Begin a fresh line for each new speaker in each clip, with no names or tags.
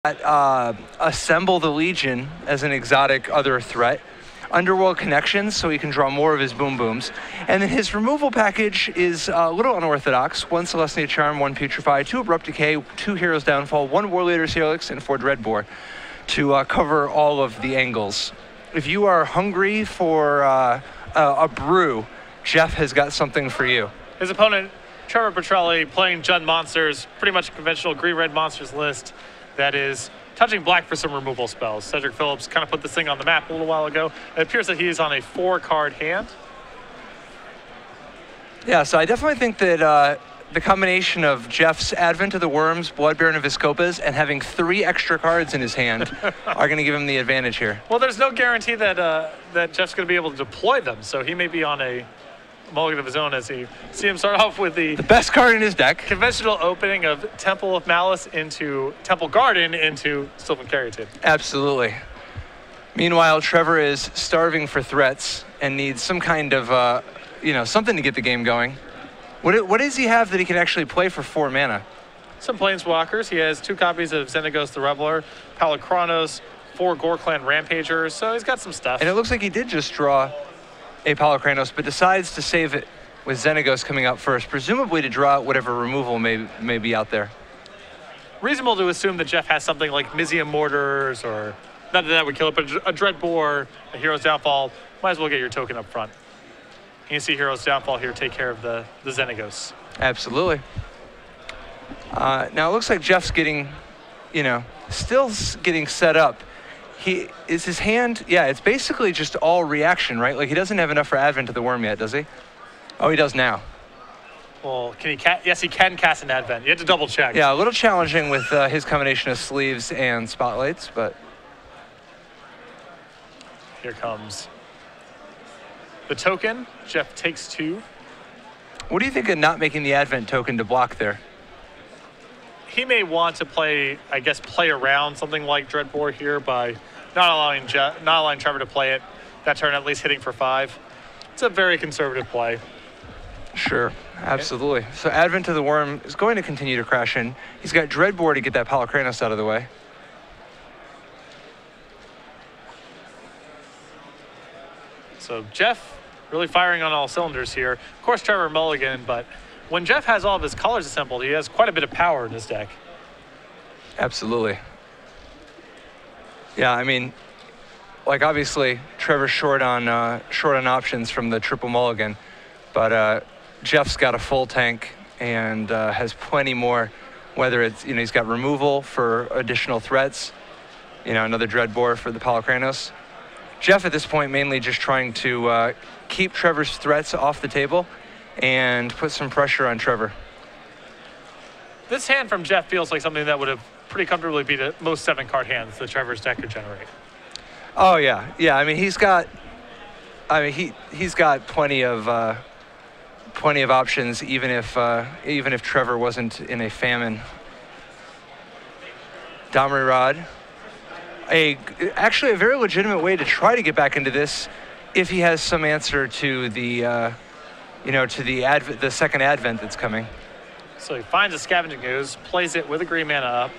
Assemble the Legion as an exotic other threat. Underworld Connections, so he can draw more of his Boom Booms. And then his removal package is a little unorthodox. 1 Celestia Charm, 1 Putrefy, 2 Abrupt Decay, 2 Hero's Downfall, 1 War Leader's Helix, and 4 Dreadbore to cover all of the angles. If you are hungry for a brew, Jeff has got something for you.
His opponent, Trevor Petrilli, playing Jund Monsters, pretty much a conventional green-red monsters list that is touching black for some removal spells. Cedric Phillips kind of put this thing on the map a little while ago. It appears that he is on a 4-card hand. Yeah,
so I definitely think that the combination of Jeff's Advent of the Worms, Bloodbaron of Viscopas, and having 3 extra cards in his hand are going to give him the advantage here.
Well, there's no guarantee that that Jeff's going to be able to deploy them, so he may be on a mulligan of his own as he see him start off with the
best card in his deck.
Conventional opening of Temple of Malice into Temple Garden into Sylvan Caryatid.
Absolutely. Meanwhile, Trevor is starving for threats and needs some kind of, something to get the game going. What does he have that he can actually play for 4 mana?
Some Planeswalkers. He has 2 copies of Xenagos the Reveler, Palakronos, 4 Gore-Clan Rampagers, so he's got some stuff.
And it looks like he did just draw a Palakronos, but decides to save it with Xenagos coming out first, presumably to draw out whatever removal may be out there.
Reasonable to assume that Jeff has something like Mizium Mortars, or not that would kill it, but a Dreadbore, a Hero's Downfall. Might as well get your token up front. You can see Hero's Downfall here take care of the Xenagos.
Absolutely. Now it looks like Jeff's getting, still getting set up. His hand, it's basically just all reaction, right? Like he doesn't have enough for Advent of the Worm yet, does he? Oh, he does now.
Well, can he yes, he can cast an Advent. You have to double check.
Yeah, a little challenging with his combination of sleeves and spotlights, but.
Here comes the token. Jeff takes 2.
What do you think of not making the Advent token to block there?
He may want to play around something like Dreadbore here by not allowing Trevor to play it that turn, at least hitting for 5. It's a very conservative play.
Sure, absolutely. So Advent of the Worm is going to continue to crash in. He's got Dreadbore to get that Palakronos out of the way.
So Jeff really firing on all cylinders here. Of course, Trevor mulligan, but when Jeff has all of his colors assembled, he has quite a bit of power in his deck.
Absolutely. Yeah, I mean, like obviously Trevor's short on options from the triple mulligan, but Jeff's got a full tank and has plenty more. Whether it's he's got removal for additional threats, another Dreadbore for the Palakronos. Jeff at this point mainly just trying to keep Trevor's threats off the table and put some pressure on Trevor.
This hand from Jeff feels like something that would have pretty comfortably be the most 7-card hands that Trevor's deck could generate.
Oh yeah. I mean he's got plenty of options even if Trevor wasn't in a famine. Domri Rod. Actually a very legitimate way to try to get back into this if he has some answer to the the second Advent that's coming.
So he finds a Scavenging Ooze, plays it with a green mana up.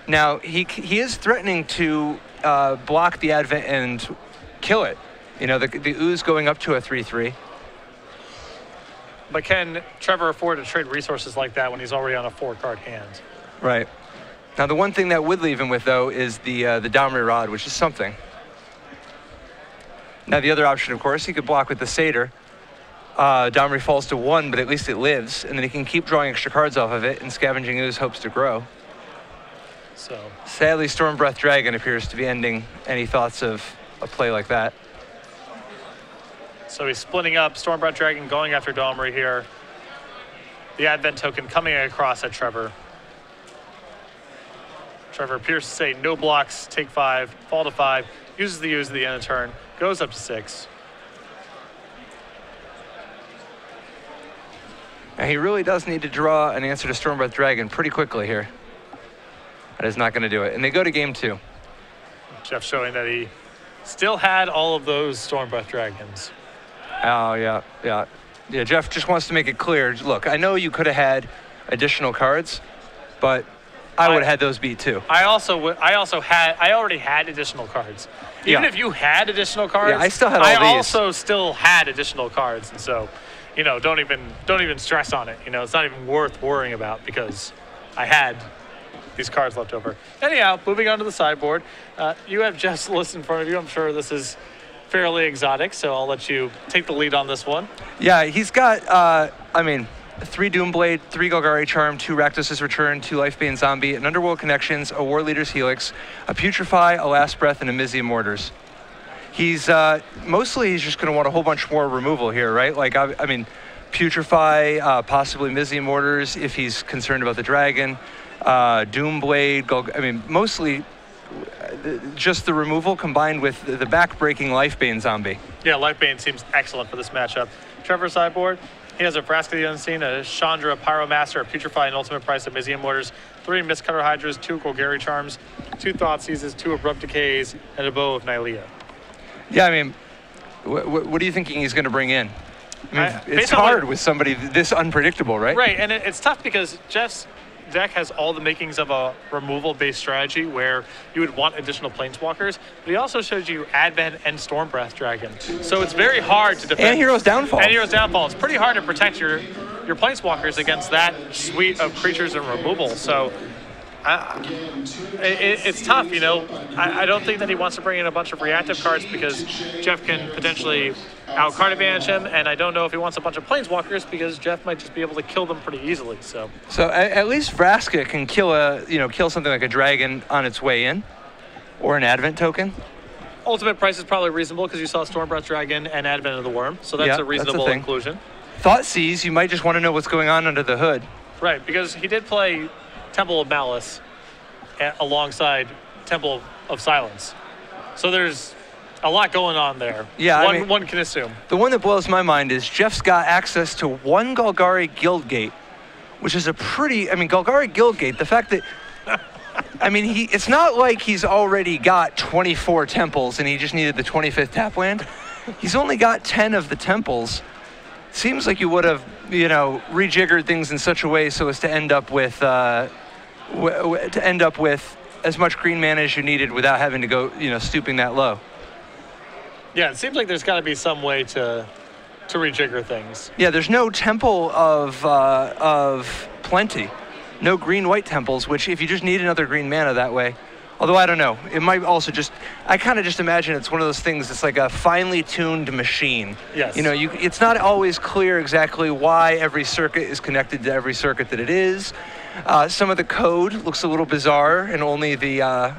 Now he is threatening to block the Advent and kill it. The Ooze going up to a 3/3.
But can Trevor afford to trade resources like that when he's already on a 4-card hand?
Right. Now the one thing that would leave him with though is the Domri Rod, which is something. Now the other option, of course, he could block with the Satyr. Domri falls to 1, but at least it lives, and then he can keep drawing extra cards off of it, and Scavenging Ooze hopes to grow.
So
sadly, Stormbreath Dragon appears to be ending any thoughts of a play like that.
So he's splitting up, Stormbreath Dragon going after Domri here. The Advent token coming across at Trevor. Trevor appears to say no blocks, take 5, fall to 5, uses the Ooze at the end of the turn, goes up to 6.
Now he really does need to draw an answer to Stormbreath Dragon pretty quickly here. That is not going to do it. And they go to game 2.
Jeff showing that he still had all of those Stormbreath Dragons.
Oh, yeah. Jeff just wants to make it clear. Look, I know you could have had additional cards, but I would have had those beat too.
I already had additional cards. Even if you had additional cards,
I still had all these.
I also still had additional cards, and so, don't even stress on it. It's not even worth worrying about because I had these cards left over. Anyhow, moving on to the sideboard, you have Jeff's list in front of you. I'm sure this is fairly exotic, so I'll let you take the lead on this one. Yeah,
he's got, 3 Doomblade, 3 Golgari Charm, 2 Rakdos' Return, 2 Lifebane Zombie, an Underworld Connections, a War Leader's Helix, a Putrefy, a Last Breath, and a Mizzium Mortars. He's just going to want a whole bunch more removal here, right? Like, Putrefy, possibly Mizzium Mortars if he's concerned about the dragon, Doomblade, mostly just the removal combined with the back-breaking Lifebane Zombie.
Yeah, Lifebane seems excellent for this matchup. Trevor sideboard. He has a Vraska the Unseen, a Chandra, Pyromaster, a Putrefy, and Ultimate Price of Mizzium Mortars, 3 Mistcutter Hydras, 2 Golgari Charms, 2 Thoughtseizes, 2 Abrupt Decays, and a Bow of Nylea.
Yeah, what are you thinking he's going to bring in? It's hard with somebody this unpredictable, right?
Right, and it's tough because Jeff's deck has all the makings of a removal-based strategy where you would want additional planeswalkers, but he also shows you Advent and Stormbreath Dragon. So it's very hard to defend.
And Hero's Downfall.
It's pretty hard to protect your planeswalkers against that suite of creatures and removal. So it's tough, I don't think that he wants to bring in a bunch of reactive cards because Jeff can potentially out-card advantage him, and I don't know if he wants a bunch of planeswalkers because Jeff might just be able to kill them pretty easily. So
at least Vraska can kill something like a dragon on its way in, or an Advent token.
Ultimate Price is probably reasonable because you saw Stormbreath Dragon and Advent of the Worm, so that's a reasonable inclusion.
Thoughtseize, you might just want to know what's going on under the hood.
Right, because he did play Temple of Malice alongside Temple of Silence. So there's a lot going on there.
Yeah,
one can assume.
The one that blows my mind is Jeff's got access to 1 Golgari Guildgate, which is a pretty, Golgari Guildgate, the fact that, it's not like he's already got 24 temples and he just needed the 25th tap land. He's only got 10 of the temples. Seems like you would have, rejiggered things in such a way so as to end up with as much green mana as you needed without having to go, stooping that low.
Yeah, it seems like there's got to be some way to rejigger things.
Yeah, there's no temple of plenty, no green-white temples. Which, if you just need another green mana that way, although I don't know, it might also I kind of just imagine it's one of those things. It's like a finely tuned machine.
Yes.
It's not always clear exactly why every circuit is connected to every circuit that it is. Some of the code looks a little bizarre, and only the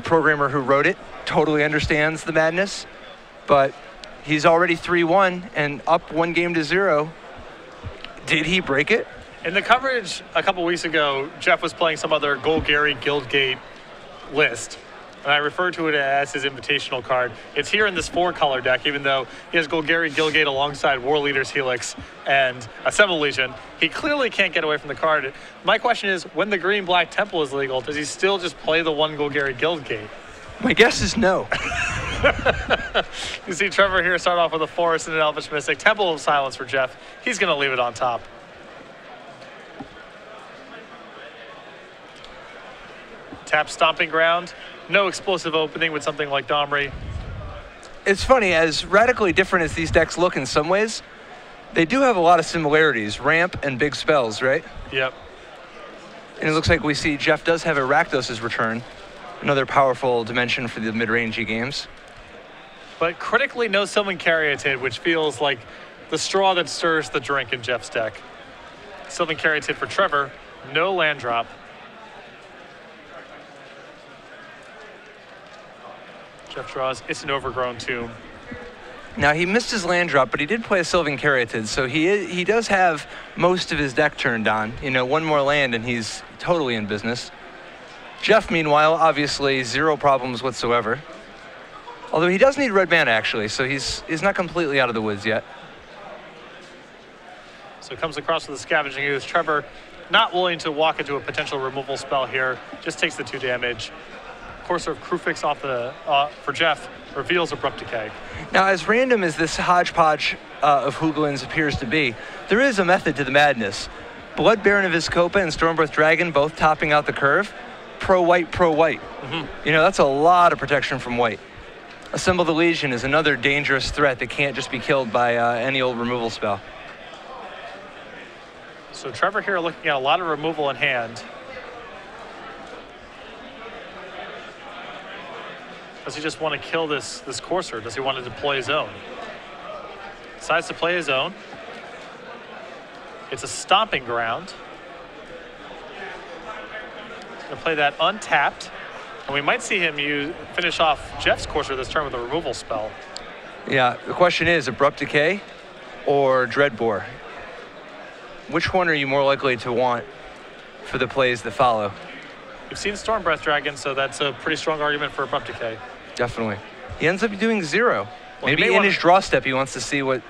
programmer who wrote it totally understands the madness. But he's already 3-1 and up 1-0. Did he break it?
In the coverage a couple weeks ago, Jeff was playing some other Golgari Guildgate list, and I referred to it as his invitational card. It's here in this 4-color deck, even though he has Golgari Guildgate alongside War Leader's Helix and Assemble Legion. He clearly can't get away from the card. My question is, when the green-black temple is legal, does he still just play the 1 Golgari Guildgate?
My guess is no.
You see Trevor here start off with a Forest and an Elvish Mystic. Temple of Silence for Jeff. He's going to leave it on top. Tap Stomping Ground. No explosive opening with something like Domri.
It's funny, as radically different as these decks look in some ways, they do have a lot of similarities. Ramp and big spells, right?
Yep.
And it looks like we see Jeff does have a Rakdos' Return. Another powerful dimension for the mid-rangey games.
But critically, no Sylvan Caryatid, which feels like the straw that stirs the drink in Jeff's deck. Sylvan Caryatid for Trevor. No land drop. Jeff draws. It's an Overgrown Tomb.
Now, he missed his land drop, but he did play a Sylvan Caryatid, so he does have most of his deck turned on. One more land and he's totally in business. Jeff, meanwhile, obviously 0 problems whatsoever. Although he does need red mana, actually, so he's not completely out of the woods yet.
So it comes across with the Scavenging Ooze. Trevor not willing to walk into a potential removal spell here. Just takes the 2 damage. Courser of Krufix off for Jeff. Reveals Abrupt Decay.
Now, as random as this hodgepodge of Hooglands appears to be, there is a method to the madness. Blood Baron of Vizkopa and Stormbreath Dragon both topping out the curve. Pro-white, pro-white. You know, that's a lot of protection from white. Assemble the Legion is another dangerous threat that can't just be killed by any old removal spell.
So Trevor here looking at a lot of removal in hand. Does he just want to kill this Courser? Does he want to deploy his own? Decides to play his own. It's a stomping ground. He's going to play that untapped. And we might see him finish off Jeff's Courser this turn with a removal spell.
Yeah, the question is Abrupt Decay or Dreadbore? Which one are you more likely to want for the plays that follow?
We've seen Stormbreath Dragon, so that's a pretty strong argument for Abrupt Decay.
Definitely. He ends up doing 0.
Well,
maybe in his draw step he wants to see what...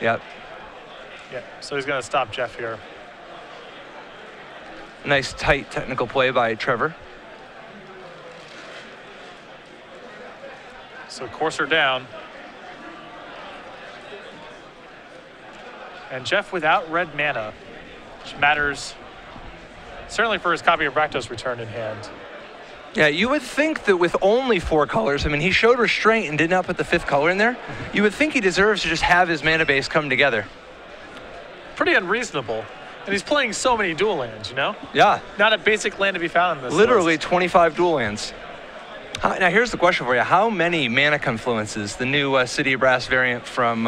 Yeah.
Yeah, so he's going to stop Jeff here.
Nice tight technical play by Trevor.
So Courser down. And Jeff without red mana, which matters certainly for his copy of Rakdos return in hand.
Yeah, you would think that with only 4 colors, I mean, he showed restraint and did not put the 5th color in there. You would think he deserves to just have his mana base come together.
Pretty unreasonable. And he's playing so many dual lands, you know?
Yeah.
Not a basic land to be found in this
Literally
list.
25 dual lands. Now here's the question for you. How many mana confluences, the new City of Brass variant from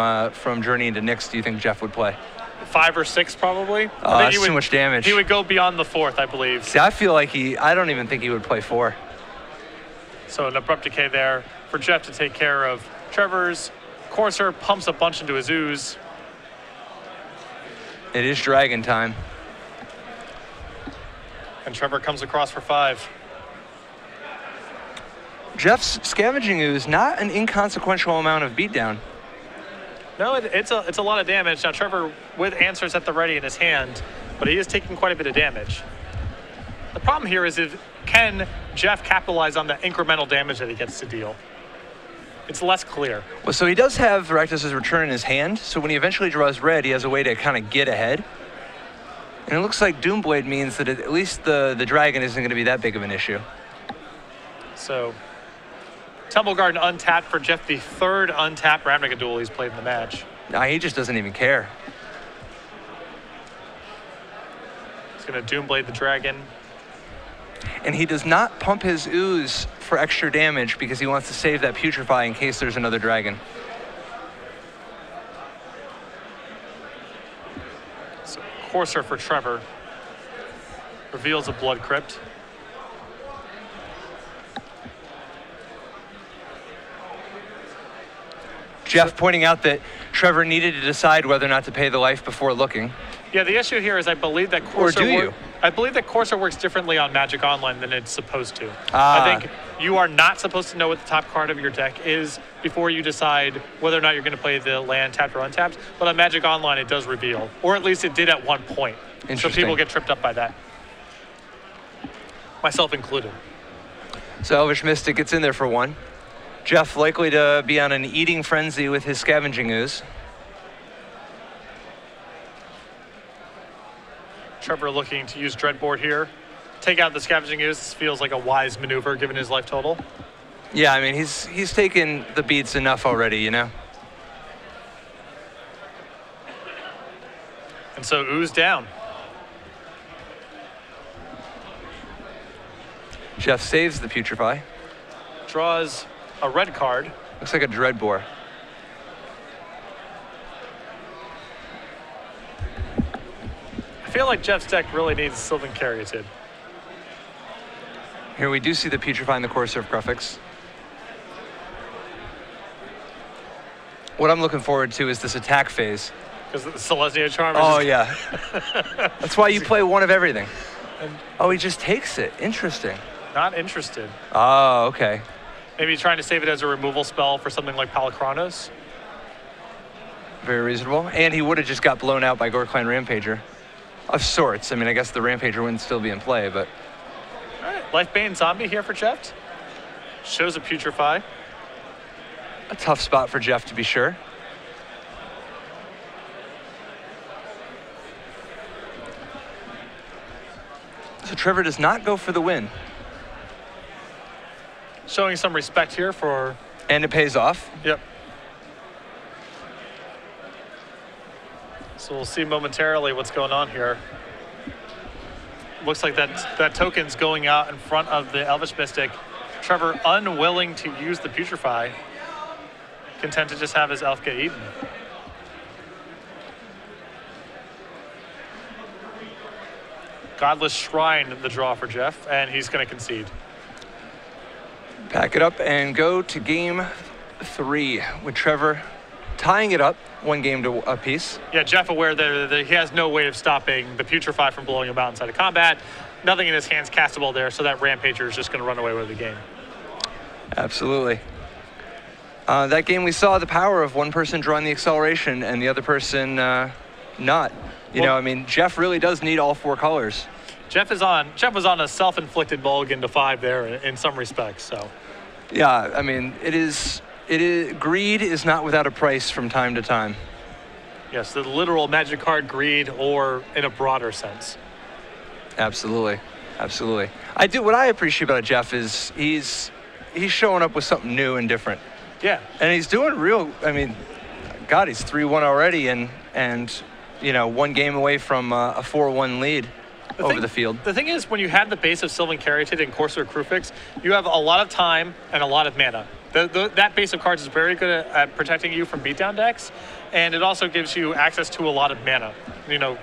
Journey into Nyx, do you think Jeff would play?
5 or 6 probably.
Oh, that's too much damage.
He would go beyond the 4th, I believe.
See, I feel like I don't even think he would play 4.
So an Abrupt Decay there for Jeff to take care of Trevor's. Courser pumps a bunch into his ooze.
It is dragon time.
And Trevor comes across for 5.
Jeff's Scavenging Ooze, not an inconsequential amount of beatdown.
No, it's a lot of damage. Now Trevor with answers at the ready in his hand, but he is taking quite a bit of damage. The problem here is can Jeff capitalize on the incremental damage that he gets to deal? It's less clear. Well,
so he does have Rakdos' return in his hand, so when he eventually draws red, he has a way to kind of get ahead. And it looks like Doomblade means that at least the dragon isn't going to be that big of an issue.
So Temple Garden untapped for Jeff, the 3rd untapped Ravnica duel he's played in the match.
Nah, he just doesn't even care.
He's going to Doomblade the dragon.
And he does not pump his ooze for extra damage because he wants to save that Putrefy in case there's another dragon.
So Courser for Trevor. Reveals a Blood Crypt.
Jeff pointing out that Trevor needed to decide whether or not to pay the life before looking.
Yeah, the issue here is I believe that Courser works differently on Magic Online than it's supposed to. I think you are not supposed to know what the top card of your deck is before you decide whether or not you're going to play the land tapped or untapped. But on Magic Online, it does reveal, or at least it did at one point. So people get tripped up by that, myself included.
So Elvish Mystic gets in there for 1. Jeff likely to be on an eating frenzy with his Scavenging Ooze.
Trevor looking to use Dreadboard here. Take out the Scavenging Ooze. This feels like a wise maneuver given his life total.
Yeah, I mean, he's taken the beats enough already, you know?
And so Ooze down.
Jeff saves the Putrefy.
Draws a red card.
Looks like a Dreadbore.
I feel like Jeff's deck really needs Sylvan Caryatid.
Here we do see the Putrefy and the Courser of Graphics. What I'm looking forward to is this attack phase.
Because the Selesnya Charm is...
Oh, yeah. That's why you play one of everything. Oh, he just takes it. Interesting.
Not interested.
Oh, okay.
Maybe trying to save it as a removal spell for something like Palikronos.
Very reasonable. And he would have just got blown out by Gorklan Rampager. Of sorts. I mean, I guess the Rampager wouldn't still be in play, but...
All right, Lifebane Zombie here for Jeff. Shows a Putrefy.
A tough spot for Jeff, to be sure. Trevor does not go for the win.
Showing some respect here for...
And it pays off.
Yep. So we'll see momentarily what's going on here. Looks like that token's going out in front of the Elvish Mystic. Trevor unwilling to use the Putrefy. Content to just have his elf get eaten. Godless Shrine, the draw for Jeff, and he's going to concede.
Pack it up and go to game 3 with Trevor tying it up 1 game to a piece.
Yeah, Jeff aware that he has no way of stopping the Putrefy from blowing him out inside of combat. Nothing in his hands castable there, so that Rampager is just going to run away with the game.
Absolutely. That game we saw the power of one person drawing the acceleration and the other person not. You know, I mean, Jeff really does need all 4 colors.
Jeff was on a self-inflicted mulligan to 5 there in some respects, so.
Yeah, I mean, greed is not without a price from time to time.
Yes, the literal Magic card greed, or in a broader sense.
Absolutely, absolutely. What I appreciate about Jeff is he's showing up with something new and different.
Yeah.
And he's doing I mean, God, he's 3-1 already and you know, 1 game away from a 4-1 lead over the field.
The thing is, when you have the base of Sylvan Caryatid and Courser Crucifix, you have a lot of time and a lot of mana. That base of cards is very good at protecting you from beatdown decks, and it also gives you access to a lot of mana. You know,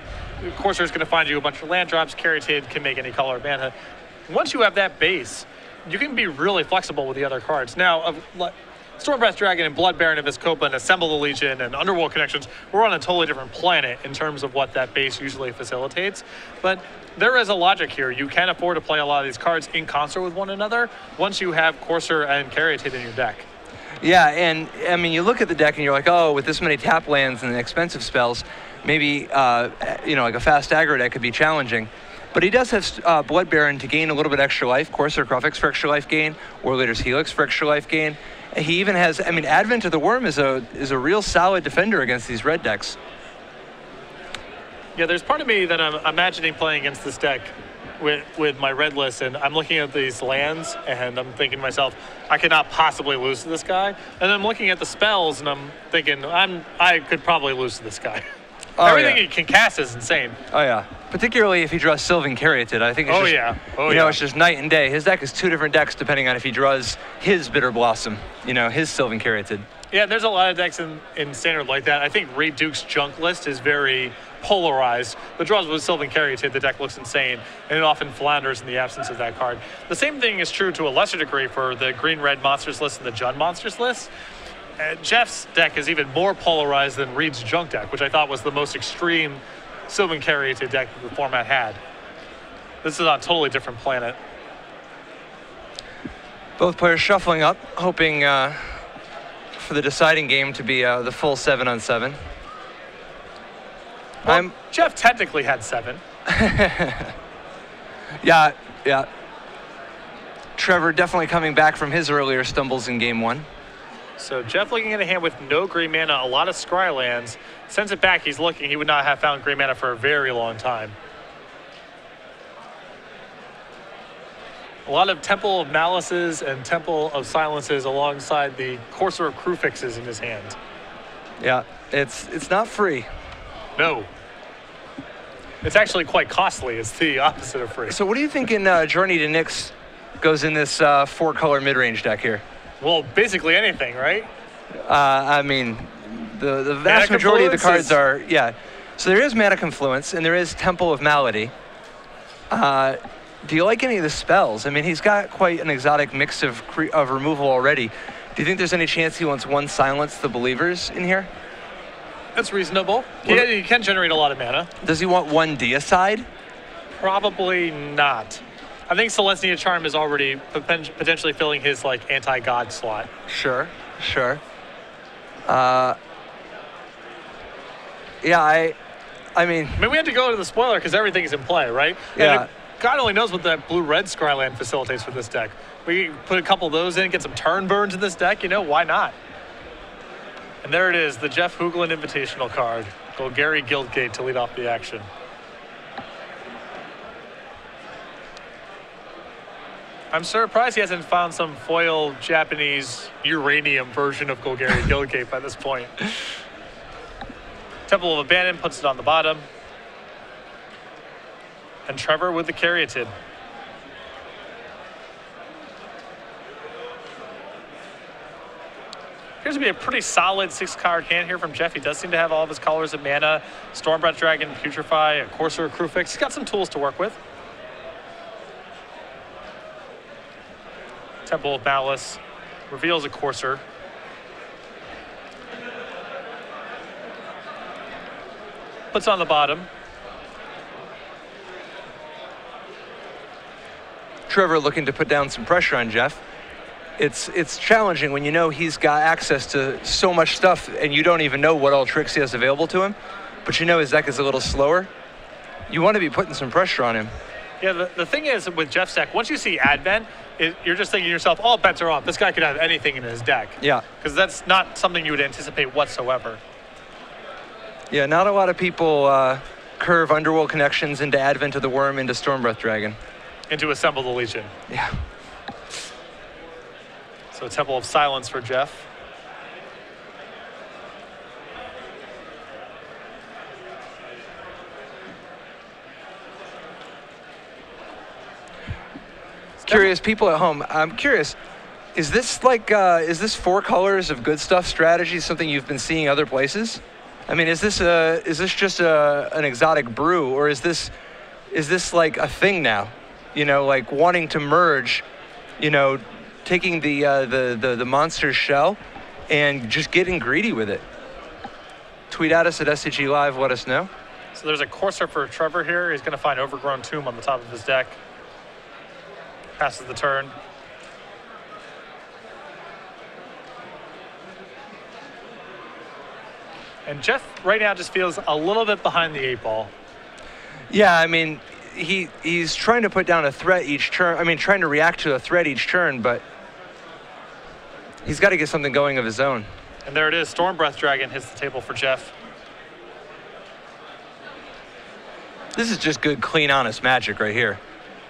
Courser is going to find you a bunch of land drops. Caryatid can make any color of mana. Once you have that base, you can be really flexible with the other cards. Now, Stormbreath Dragon and Blood Baron of Vizkopa and Assemble the Legion and Underworld Connections, we're on a totally different planet in terms of what that base usually facilitates. But there is a logic here. You can afford to play a lot of these cards in concert with one another once you have Courser and Caryatid in your deck.
Yeah, and I mean, you look at the deck and you're like, oh, with this many tap lands and the expensive spells, maybe, you know, like a fast aggro deck could be challenging. But he does have Blood Baron to gain a little bit extra life, Courser Crucifix for extra life gain, Warleader's Helix for extra life gain. He even has, I mean, Advent of the Worm is a real solid defender against these red decks.
Yeah, there's part of me that I'm imagining playing against this deck with my red list, and I'm looking at these lands, and I'm thinking to myself, I cannot possibly lose to this guy. And I'm looking at the spells, and I'm thinking, I could probably lose to this guy.
Oh,
Everything he can cast is insane.
Oh, yeah. Particularly if he draws Sylvan Caryatid. I think it's it's just night and day. His deck is 2 different decks depending on if he draws his Bitter Blossom, you know, his Sylvan Caryatid.
Yeah, there's a lot of decks in Standard like that. I think Reed Duke's junk list is very polarized. The draws with Sylvan Caryatid, the deck looks insane, and it often flounders in the absence of that card. The same thing is true to a lesser degree for the green-red monsters list and the Jund monsters list. Jeff's deck is even more polarized than Reed's junk deck, which I thought was the most extreme Sylvan Caryatid deck that the format had. This is on a totally different planet.
Both players shuffling up, hoping for the deciding game to be the full 7-on-7.
Well, Jeff technically had 7.
Yeah. Trevor definitely coming back from his earlier stumbles in game 1.
So Jeff looking at a hand with no green mana, a lot of scry lands. Sends it back, he's looking, he would not have found green mana for a very long time. A lot of Temple of Malices and Temple of Silences alongside the Courser of Crucifixes in his hand.
Yeah, it's not free.
No. It's actually quite costly. It's the opposite of free.
So what do you think in Journey to Nyx goes in this 4-color mid-range deck here?
Well, basically anything, right?
I mean, the vast majority of the cards are, yeah. So there is Mana Confluence, and there is Temple of Malady. Do you like any of the spells? I mean, he's got quite an exotic mix of removal already. Do you think there's any chance he wants 1 Silence the Believers in here?
That's reasonable. He can generate a lot of mana.
Does he want 1 Deicide?
Probably not. I think Celestia Charm is already potentially filling his like anti-god slot.
Sure. Yeah, I mean,
we had to go to the spoiler because everything's in play, right?
Yeah.
And God only knows what that blue-red Scryland facilitates for this deck. We put a couple of those in, get some turn burns in this deck, you know, why not? And there it is, the Jeff Hoogland Invitational card. Golgari Guildgate to lead off the action. I'm surprised he hasn't found some foil Japanese uranium version of Golgari Guildgate by this point. Temple of Abandon puts it on the bottom. And Trevor with the Caryatid. Appears to be a pretty solid 6-card hand here from Jeff. He does seem to have all of his colors of mana. Stormbreath Dragon, Putrefy, a Courser, Crewfix. He's got some tools to work with. Temple of Malice reveals a Courser. Puts on the bottom.
Trevor looking to put down some pressure on Jeff. It's challenging when you know he's got access to so much stuff and you don't even know what all tricks he has available to him, but you know his deck is a little slower. You want to be putting some pressure on him.
Yeah, the thing is with Jeff's deck, once you see Advent, you're just thinking to yourself, all bets are off. This guy could have anything in his deck.
Yeah.
Because that's not something you would anticipate whatsoever.
Yeah, not a lot of people curve Underworld Connections into Advent of the Worm into Stormbreath Dragon.
Into Assemble the Legion.
Yeah.
So Temple of Silence for Jeff.
Curious people at home, I'm curious, is this like, is this 4 colors of good stuff strategy something you've been seeing other places? I mean, is this just an exotic brew, or is this like a thing now? You know, like wanting to merge, you know, taking the monster's shell and just getting greedy with it. Tweet at us at SCG Live, let us know.
So there's a Courser for Trevor here. He's going to find Overgrown Tomb on the top of his deck. Passes the turn. And Jeff right now just feels a little bit behind the 8 ball.
Yeah, I mean, he's trying to put down a threat each turn. I mean, trying to react to a threat each turn, but he's got to get something going of his own.
And there it is. Stormbreath Dragon hits the table for Jeff.
This is just good, clean, honest Magic right here.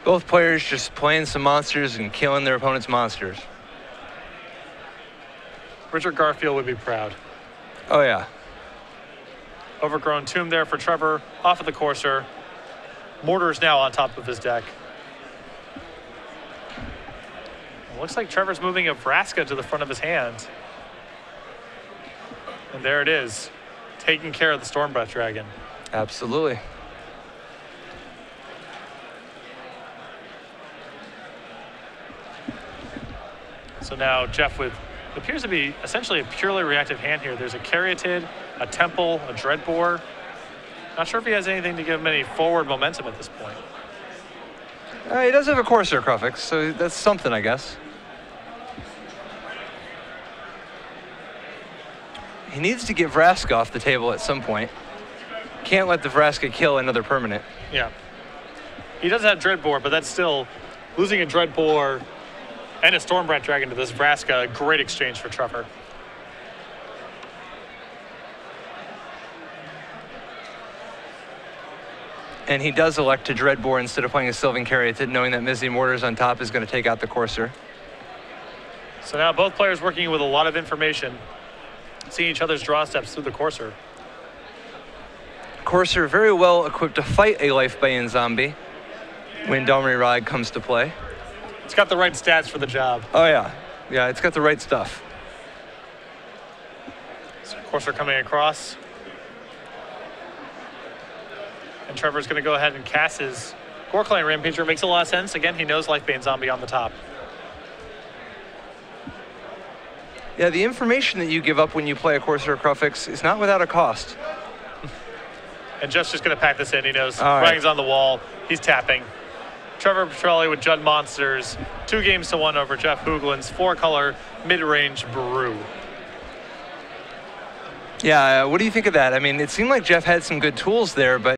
Both players just playing some monsters and killing their opponent's monsters.
Richard Garfield would be proud.
Oh, yeah.
Overgrown Tomb there for Trevor, off of the Courser. Mortar's now on top of his deck. It looks like Trevor's moving a Vraska to the front of his hand. And there it is, taking care of the Stormbreath Dragon.
Absolutely.
So now Jeff with what appears to be essentially a purely reactive hand here. There's a Caryatid, a Temple, a Dreadbore. Not sure if he has anything to give him any forward momentum at this point.
He does have a Courser Crufix, so that's something, I guess. He needs to get Vraska off the table at some point. Can't let the Vraska kill another permanent.
Yeah. He does have Dreadbore, but that's still losing a Dreadbore and a Stormbreath Dragon to this Vraska. A great exchange for Trevor.
And he does elect to Dreadbore instead of playing a Sylvan Caryatid, knowing that Mizzy Mortars on top is going to take out the Courser.
So now both players working with a lot of information, seeing each other's draw steps through the Courser.
Courser very well equipped to fight a Life-Bane zombie when Domri Ride comes to play.
It's got the right stats for the job.
Oh yeah, yeah, it's got the right stuff.
So Courser coming across. And Trevor's going to go ahead and cast his Goreclan Rampager. Makes a lot of sense. Again, he knows Life-Bane Zombie on the top.
Yeah, the information that you give up when you play a Courser Crufix is not without a cost.
And Jeff's just going to pack this in. He knows
Right.
writing's on the wall. He's tapping. Trevor Petrilli with Judd Monsters. 2-1 over Jeff Hoogland's 4-color mid-range brew.
Yeah, what do you think of that? I mean, it seemed like Jeff had some good tools there, but